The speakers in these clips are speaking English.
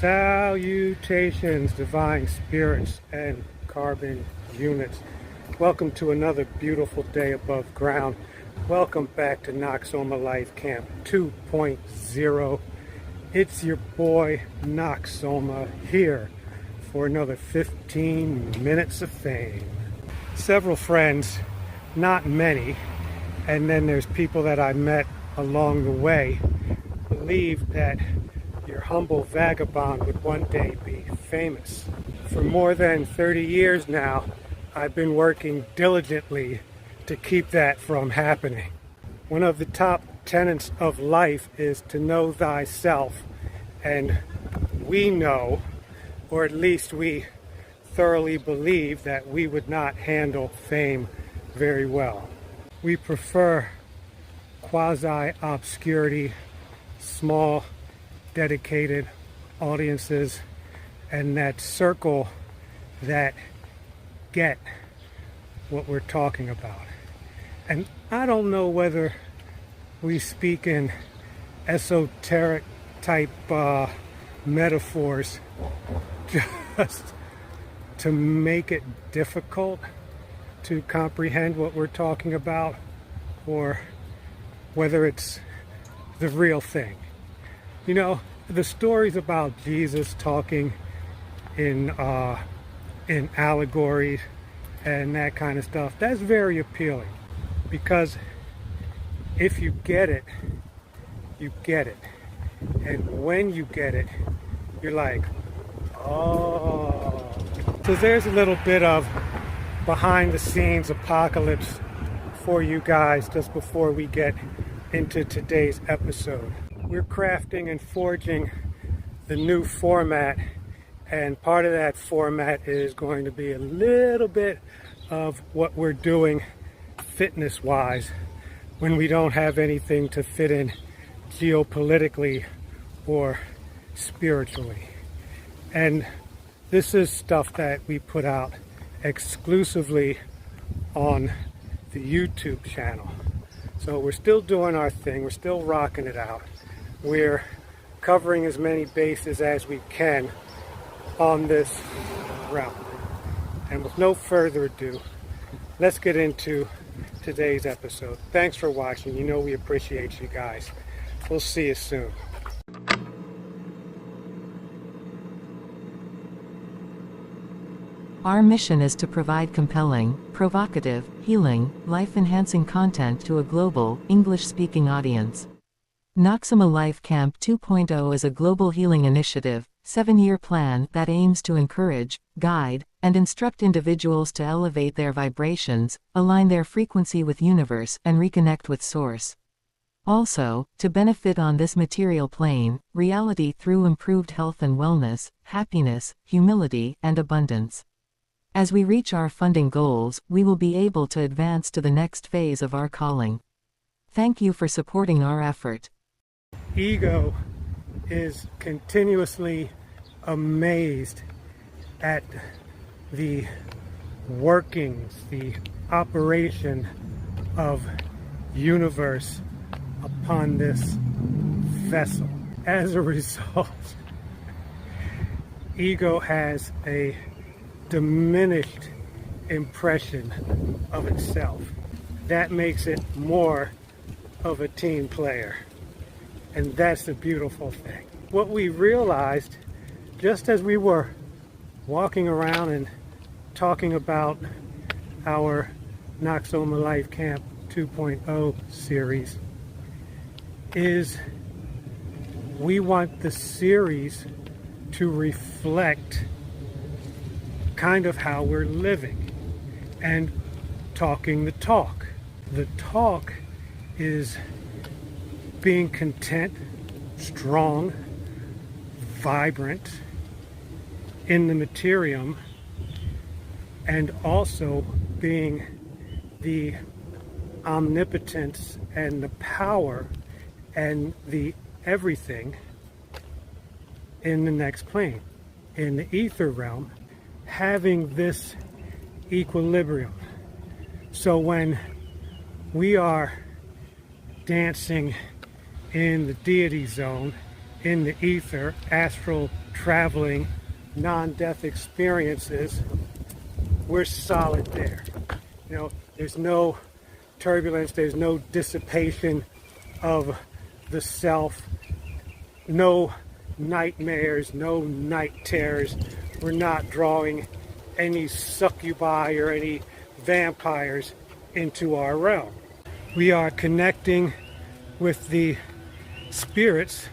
Salutations, divine spirits and carbon units. Welcome to another beautiful day above ground. Welcome back to Noxoma Life Camp 2.0. It's your boy Noxoma here for another 15 minutes of fame. Several friends, not many, and then there's people that I met along the way, believe that your humble vagabond would one day be famous. For more than 30 years now, I've been working diligently to keep that from happening. One of the top tenets of life is to know thyself, and we know, or at least we thoroughly believe, that we would not handle fame very well. We prefer quasi-obscurity, small, dedicated audiences, and that circle that get what we're talking about. And I don't know whether we speak in esoteric type metaphors just to make it difficult to comprehend what we're talking about, or whether it's the real thing. You know, the stories about Jesus talking in allegories and that kind of stuff, that's very appealing, because if you get it, you get it. And when you get it, you're like, oh. So there's a little bit of behind the scenes apocalypse for you guys just before we get into today's episode. We're crafting and forging the new format, and part of that format is going to be a little bit of what we're doing fitness-wise when we don't have anything to fit in geopolitically or spiritually. And this is stuff that we put out exclusively on the YouTube channel. So we're still doing our thing, we're still rocking it out. We're covering as many bases as we can on this route. And with no further ado, let's get into today's episode. Thanks for watching. You know we appreciate you guys. We'll see you soon. Our mission is to provide compelling, provocative, healing, life-enhancing content to a global, English-speaking audience. Noxoma Life Camp 2.0 is a global healing initiative, 7-year plan that aims to encourage, guide, and instruct individuals to elevate their vibrations, align their frequency with universe, and reconnect with source. Also, to benefit on this material plane, reality through improved health and wellness, happiness, humility, and abundance. As we reach our funding goals, we will be able to advance to the next phase of our calling. Thank you for supporting our effort. Ego is continuously amazed at the workings, the operation of universe upon this vessel. As a result, ego has a diminished impression of itself. That makes it more of a team player. And that's the beautiful thing. What we realized, just as we were walking around and talking about our Noxoma Life Camp 2.0 series, is we want the series to reflect kind of how we're living and talking the talk. The talk is being content, strong, vibrant in the materium, and also being the omnipotence and the power and the everything in the next plane, in the ether realm, having this equilibrium. So when we are dancing in the deity zone, in the ether, astral traveling, non-death experiences, we're solid there. You know, there's no turbulence, there's no dissipation of the self, no nightmares, no night terrors. We're not drawing any succubi or any vampires into our realm. We are connecting with the spirits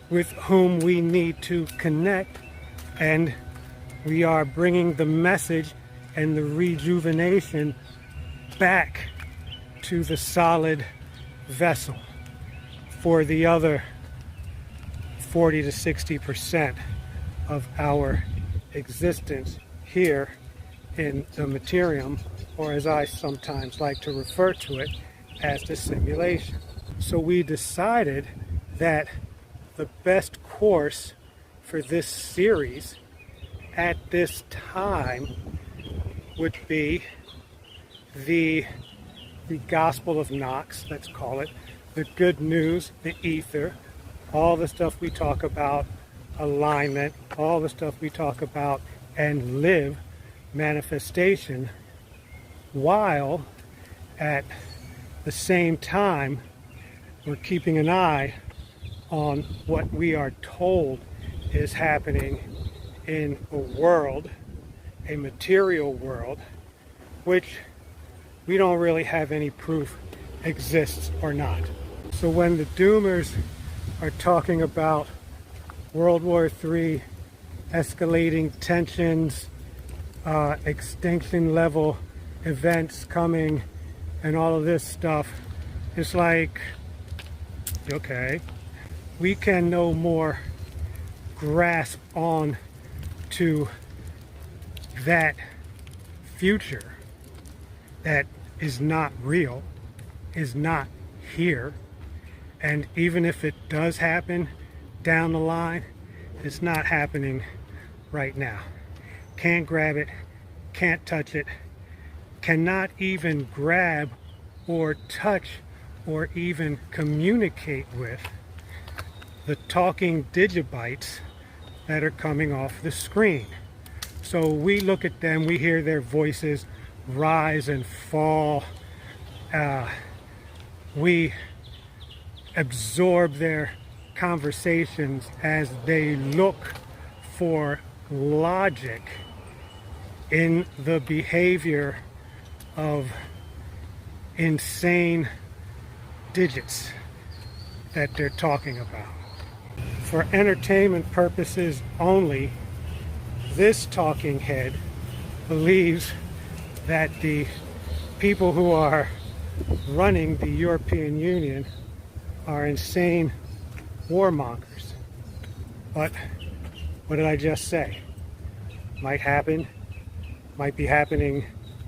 with whom we need to connect, and we are bringing the message and the rejuvenation back to the solid vessel for the other 40 to 60% of our existence here in the materium, or as I sometimes like to refer to it, as the simulation. So we decided that the best course for this series at this time would be the Gospel of Knox, let's call it, the good news, the ether, all the stuff we talk about, alignment, all the stuff we talk about and live, manifestation, while at the same time we're keeping an eye on what we are told is happening in a world, a material world, which we don't really have any proof exists or not. So when the doomers are talking about World War III, escalating tensions, extinction level events coming, and all of this stuff, it's like, okay, we can no more grasp on to that future that is not real, is not here, and even if it does happen down the line, it's not happening right now. Can't grab it, can't touch it, cannot even grab or touch or even communicate with the talking digibytes that are coming off the screen. So we look at them, we hear their voices rise and fall. We absorb their conversations as they look for logic in the behavior of insane digits that they're talking about. For entertainment purposes only, this talking head believes that the people who are running the European Union are insane warmongers. But what did I just say? Might happen, might be happening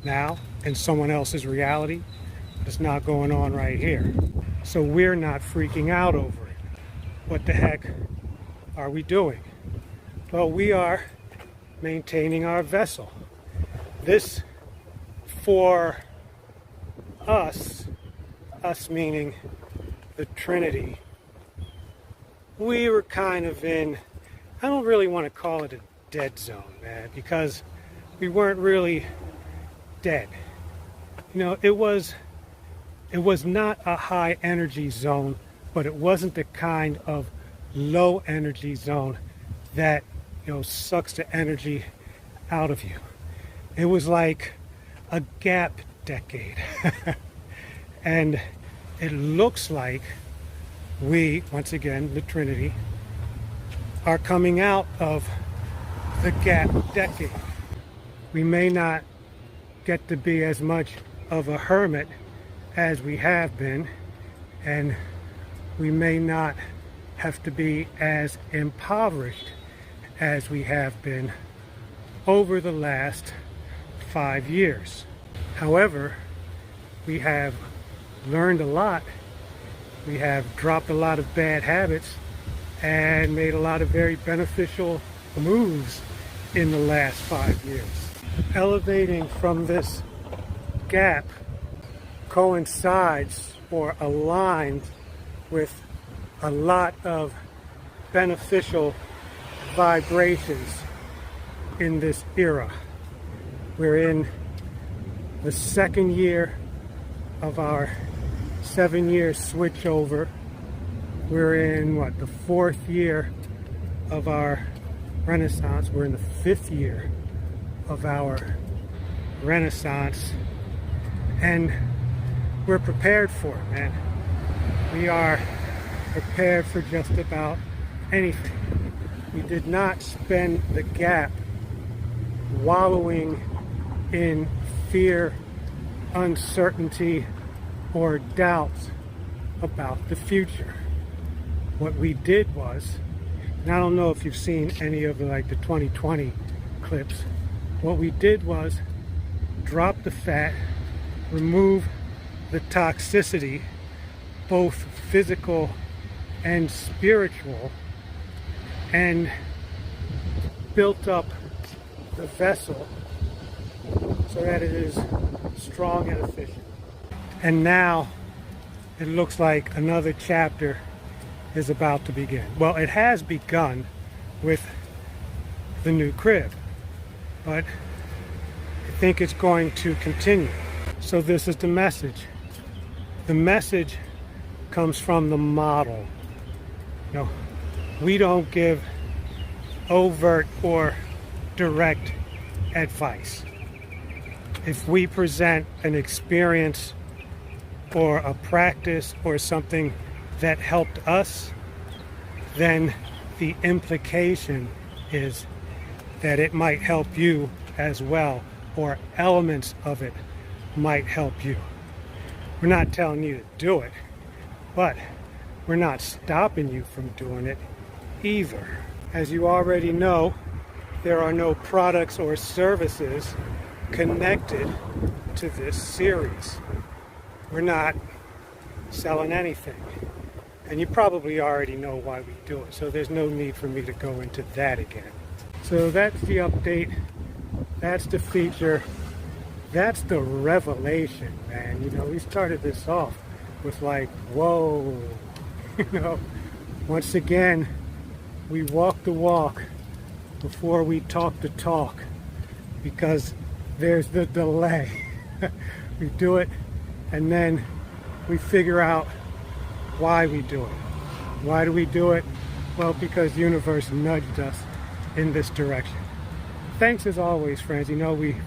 now in someone else's reality, but it's not going on right here. So we're not freaking out over it. What the heck are we doing? Well, we are maintaining our vessel. This, for us meaning the Trinity, we were kind of in, I don't really want to call it a dead zone, man, because we weren't really dead. You know, it was not a high energy zone, but it wasn't the kind of low energy zone that, you know, sucks the energy out of you. It was like a gap decade. And it looks like we, once again, the Trinity, are coming out of the gap decade. We may not get to be as much of a hermit as we have been, and we may not have to be as impoverished as we have been over the last 5 years. However, we have learned a lot. We have dropped a lot of bad habits and made a lot of very beneficial moves in the last 5 years. Elevating from this gap coincides or aligns with a lot of beneficial vibrations in this era. We're in the second year of our 7-year switchover. We're in the fourth year of our Renaissance. We're in the fifth year of our Renaissance, and we're prepared for it, man. We are prepared for just about anything. We did not spend the gap wallowing in fear, uncertainty, or doubts about the future. What we did was, and I don't know if you've seen any of the 2020 clips, what we did was drop the fat, remove the toxicity, both physical and spiritual, and built up the vessel so that it is strong and efficient. And now it looks like another chapter is about to begin. Well, it has begun with the new crib, but I think it's going to continue. So this is the message. The message comes from the model. We don't give overt or direct advice. If we present an experience or a practice or something that helped us, then the implication is that it might help you as well, or elements of it might help you. We're not telling you to do it, but we're not stopping you from doing it either. As you already know, there are no products or services connected to this series. We're not selling anything. And you probably already know why we do it, so there's no need for me to go into that again. So that's the update. That's the feature. That's the revelation, man. We started this off with whoa. Once again, we walk the walk before we talk the talk, because there's the delay. We do it, and then we figure out why we do it. Why do we do it? Well, because the universe nudged us in this direction. Thanks as always, friends. We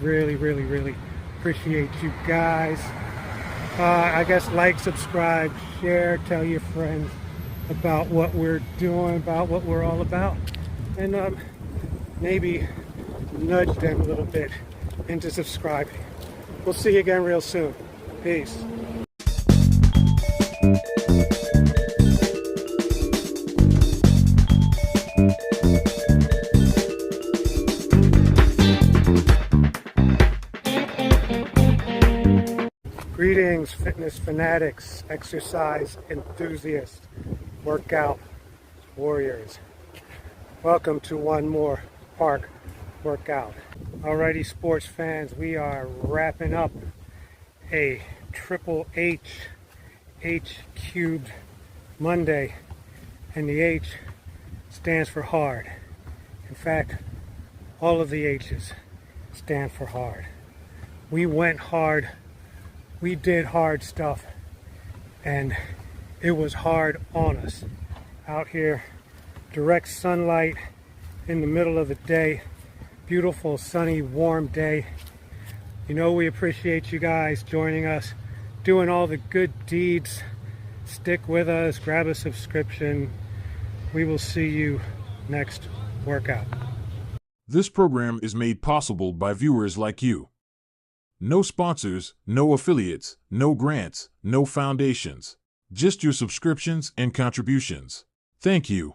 really, really, really appreciate you guys. I guess like, subscribe, share, tell your friends about what we're doing, about what we're all about, and maybe nudge them a little bit into subscribing. We'll see you again real soon. Peace. Greetings, fitness fanatics, exercise enthusiasts, workout warriors. Welcome to one more park workout. Alrighty, sports fans, we are wrapping up a Triple H cubed Monday, and the H stands for hard. In fact, all of the H's stand for hard. We went hard. We did hard stuff, and it was hard on us. Out here, direct sunlight in the middle of the day, beautiful, sunny, warm day. We appreciate you guys joining us, doing all the good deeds. Stick with us, grab a subscription. We will see you next workout. This program is made possible by viewers like you. No sponsors, no affiliates, no grants, no foundations. Just your subscriptions and contributions. Thank you.